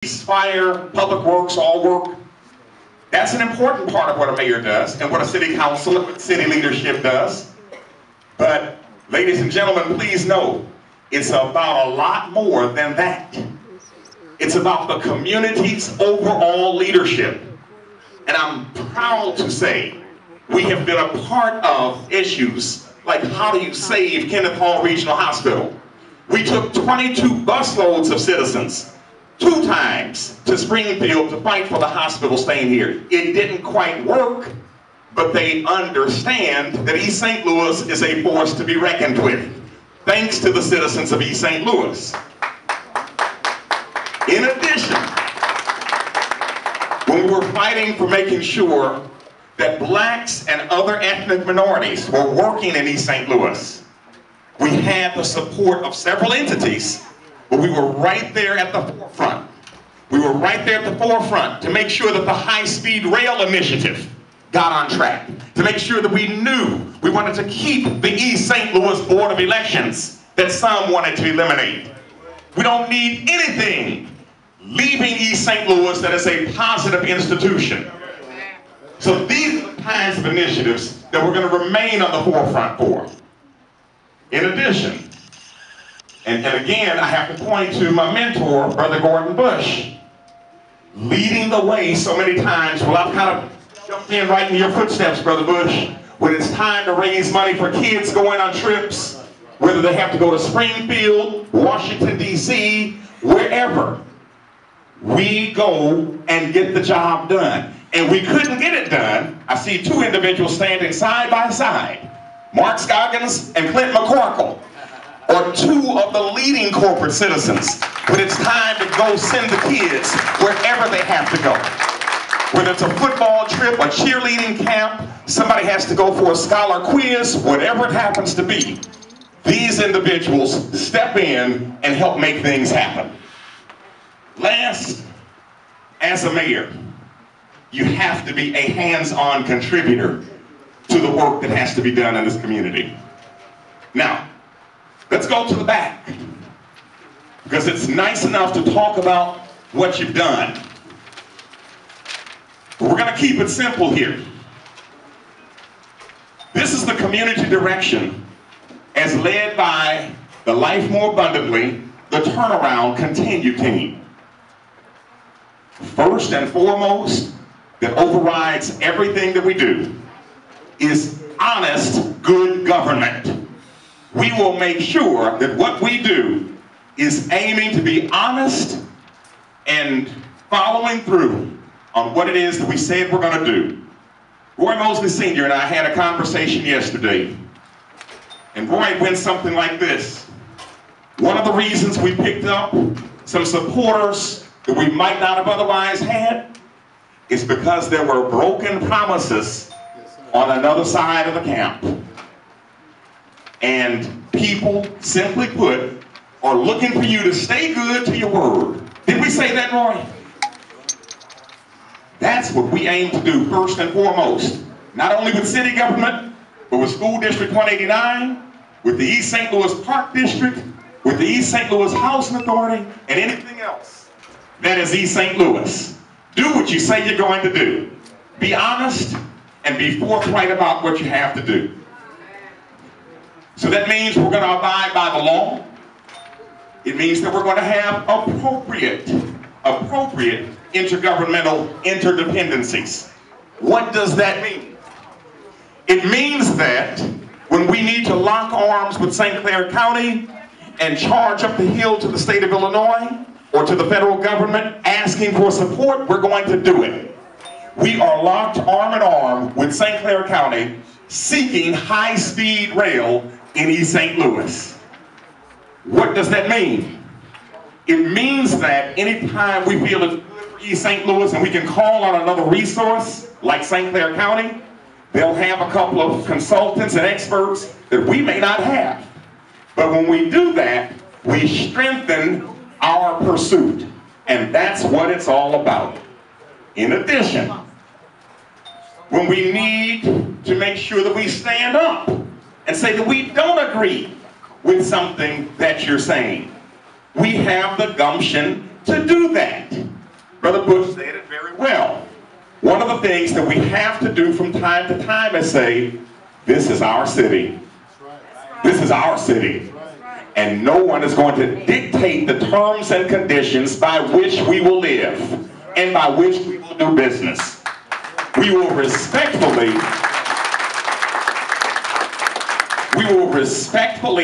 fire, public works, all work. That's an important part of what a mayor does and what a city council, city leadership does. But ladies and gentlemen, please know, it's about a lot more than that. It's about the community's overall leadership. And I'm proud to say we have been a part of issues like how do you save Kenneth Hall Regional Hospital. We took 22 busloads of citizens 2 times to Springfield to fight for the hospital staying here. It didn't quite work, but they understand that East St. Louis is a force to be reckoned with, thanks to the citizens of East St. Louis. In addition, when we were fighting for making sure that blacks and other ethnic minorities were working in East St. Louis, we had the support of several entities, but we were right there at the forefront. We were right there at the forefront to make sure that the high-speed rail initiative got on track, to make sure that we knew we wanted to keep the East St. Louis Board of Elections that some wanted to eliminate. We don't need anything leaving East St. Louis that is a positive institution. So these are the kinds of initiatives that we're going to remain on the forefront for. In addition, and again, I have to point to my mentor, Brother Gordon Bush, leading the way so many times. Well, I've kind of jumped in right in your footsteps, Brother Bush, when it's time to raise money for kids going on trips, whether they have to go to Springfield, Washington, D.C., wherever. We go and get the job done. And we couldn't get it done. I see 2 individuals standing side by side, Mark Scoggins and Clint McCorkle, or 2 of the leading corporate citizens, when it's time to go send the kids wherever they have to go. Whether it's a football trip, a cheerleading camp, somebody has to go for a scholar quiz, whatever it happens to be, these individuals step in and help make things happen. Last, as a mayor, you have to be a hands-on contributor to the work that has to be done in this community. Now, let's go to the back, because it's nice enough to talk about what you've done. But we're going to keep it simple here. This is the community direction as led by the Life More Abundantly, the Turnaround Continue team. First and foremost, that overrides everything that we do is honest, good government. We will make sure that what we do is aiming to be honest and following through on what it is that we said we're going to do. Roy Mosley Sr. and I had a conversation yesterday, and Roy went something like this. One of the reasons we picked up some supporters that we might not have otherwise had is because there were broken promises on another side of the camp. And people, simply put, are looking for you to stay good to your word. Did we say that, Roy? That's what we aim to do first and foremost. Not only with city government, but with School District 189, with the East St. Louis Park District, with the East St. Louis Housing Authority, and anything else that is East St. Louis. Do what you say you're going to do. Be honest and be forthright about what you have to do. So that means we're going to abide by the law. It means that we're going to have appropriate intergovernmental interdependencies. What does that mean? It means that when we need to lock arms with St. Clair County and charge up the hill to the state of Illinois or to the federal government asking for support, we're going to do it. We are locked arm in arm with St. Clair County seeking high-speed rail in East St. Louis. What does that mean? It means that anytime we feel it's good for East St. Louis and we can call on another resource like St. Clair County, they'll have a couple of consultants and experts that we may not have. But when we do that, we strengthen our pursuit. And that's what it's all about. In addition, when we need to make sure that we stand up and say that we don't agree with something that you're saying, we have the gumption to do that, Brother Bush said it very well. One of the things that we have to do from time to time is say, this is our city. This is our city. And no one is going to dictate the terms and conditions by which we will live and by which we will do business. We will respectfully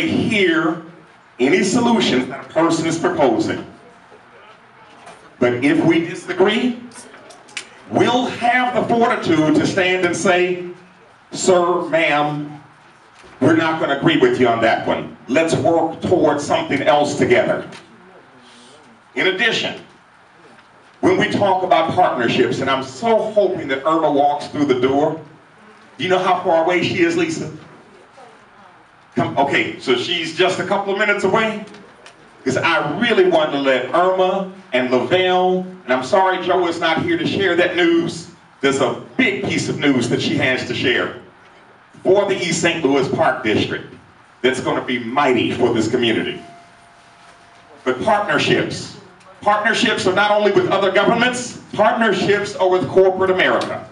hear any solutions that a person is proposing. But if we disagree, we'll have the fortitude to stand and say, sir, ma'am, we're not going to agree with you on that one. Let's work towards something else together. In addition, when we talk about partnerships, and I'm so hoping that Irma walks through the door. Do you know how far away she is, Lisa? Okay, so she's just a couple of minutes away? Because I really wanted to let Irma and Lavelle, and I'm sorry Joe is not here to share that news. There's a big piece of news that she has to share for the East St. Louis Park District that's going to be mighty for this community. But partnerships. Partnerships are not only with other governments, partnerships are with corporate America.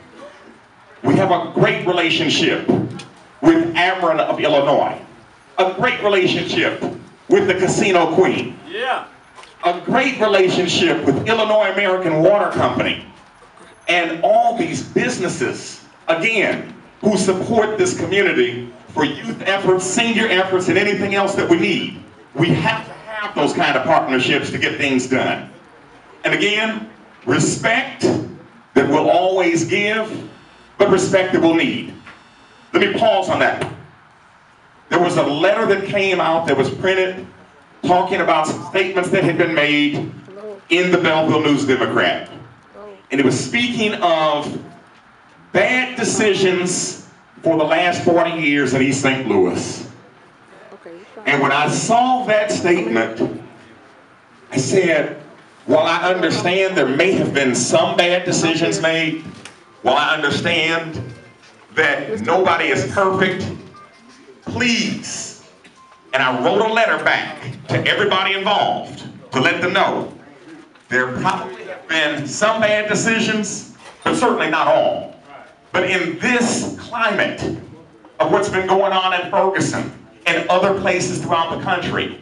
We have a great relationship with Ameren of Illinois. A great relationship with the Casino Queen. Yeah. A great relationship with Illinois American Water Company. And all these businesses, again, who support this community for youth efforts, senior efforts, and anything else that we need. We have to have those kind of partnerships to get things done. And again, respect that we'll always give, but respect that we'll need. Let me pause on that. There was a letter that came out that was printed talking about some statements that had been made in the Belleville News-Democrat. And it was speaking of bad decisions for the last 40 years in East St. Louis. And when I saw that statement, I said, while I understand there may have been some bad decisions made, while I understand that nobody is perfect, please, and I wrote a letter back to everybody involved to let them know there probably have been some bad decisions, but certainly not all. But in this climate of what's been going on in Ferguson and other places throughout the country,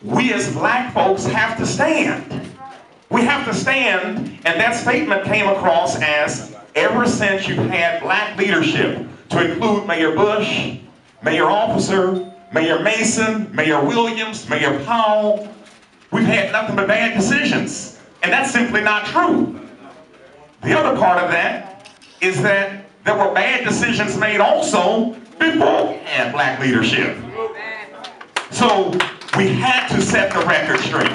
we as black folks have to stand. We have to stand, and that statement came across as, ever since you've had black leadership, to include Mayor Bush, Mayor Officer, Mayor Mason, Mayor Williams, Mayor Powell, we've had nothing but bad decisions. And that's simply not true. The other part of that is that there were bad decisions made also before we had black leadership. So we had to set the record straight.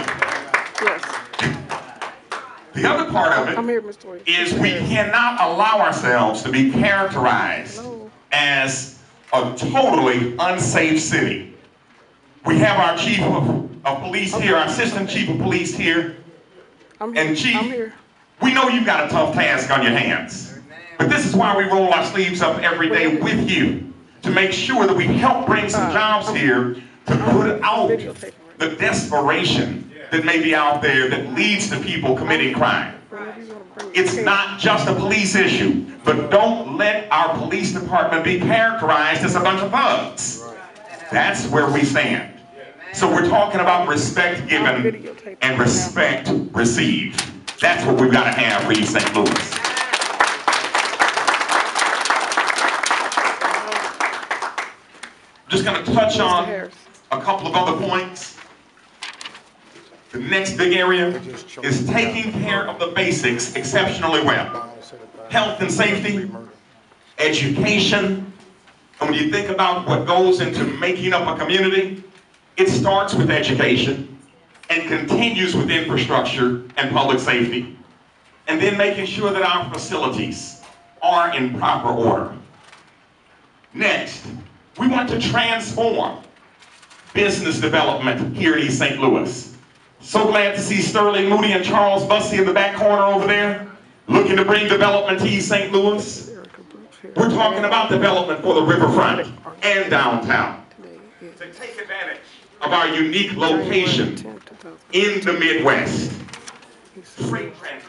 Yes. The other part of it is we cannot allow ourselves to be characterized as a totally unsafe city. We have our chief of police here, our assistant chief of police here. And chief, we know you've got a tough task on your hands. But this is why we roll our sleeves up every day with you, to make sure that we help bring some jobs here to put out the desperation that may be out there that leads to people committing crime. It's not just a police issue, but don't let our police department be characterized as a bunch of thugs. That's where we stand. So we're talking about respect given and respect received. That's what we've got to have for East St. Louis. I'm just going to touch on a couple of other points. The next big area is taking care of the basics exceptionally well. Health and safety, education, and when you think about what goes into making up a community, it starts with education and continues with infrastructure and public safety. And then making sure that our facilities are in proper order. Next, we want to transform business development here in East St. Louis. So glad to see Sterling Moody and Charles Bussey in the back corner over there, looking to bring development to East St. Louis. We're talking about development for the riverfront and downtown, to take advantage of our unique location in the Midwest. freight transport.